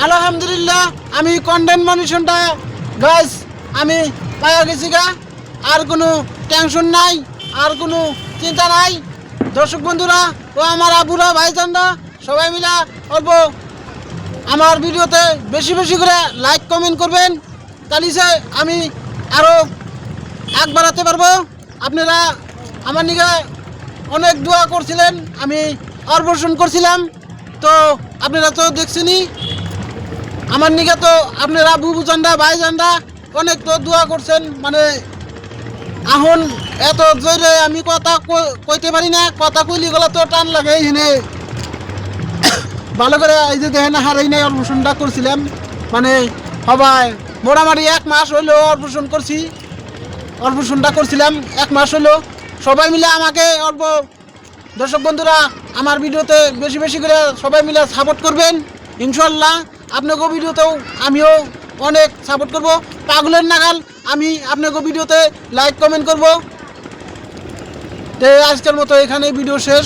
আলহামদুলিল্লাহ আমি কন্টেন্ট মানুষটা গাইস আমি পাওয়া গেছি গা। আর কোনো টেনশন নাই, আর কোনো চিন্তা নাই। দর্শক বন্ধুরা ও আমার আবুরা ভাইজানরা সবাই মিলে অল্প আমার ভিডিওতে বেশি বেশি করে লাইক কমেন্ট করবেন, তাহলে আমি আরও আগ বাড়াতে পারবো। আপনারা আমার নিকে অনেক দোয়া করছিলেন, আমি অর্পণ করছিলাম, তো আপনারা তো দেখছেনই। আমার নিকে তো আপনারা বুবুজানরা ভাইজানরা অনেক তো দোয়া করছেন, মানে এখন এত জোরে আমি কথা কইতে পারি না, কথা কইলি গলা তো টান লাগে। এখানে ভালো করে এই যে দেখেন হারাই নাই অর্পণটা করছিলাম, মানে সবাই মোটামুটি 1 মাস হইলো অর্পণ করছি, অর্পণটা করছিলাম 1 মাস হইলো। সবাই মিলে আমাকে অল্প দর্শক বন্ধুরা আমার ভিডিওতে বেশি বেশি করে সবাই মিলে সাপোর্ট করবেন ইনশাল্লাহ। আপনাকে ভিডিওতেও আমিও অনেক সাপোর্ট করব, পাগলের নাগাল আমি আপনাকে ভিডিওতে লাইক কমেন্ট করব। তো আজকের মতো এখানেই ভিডিও শেষ।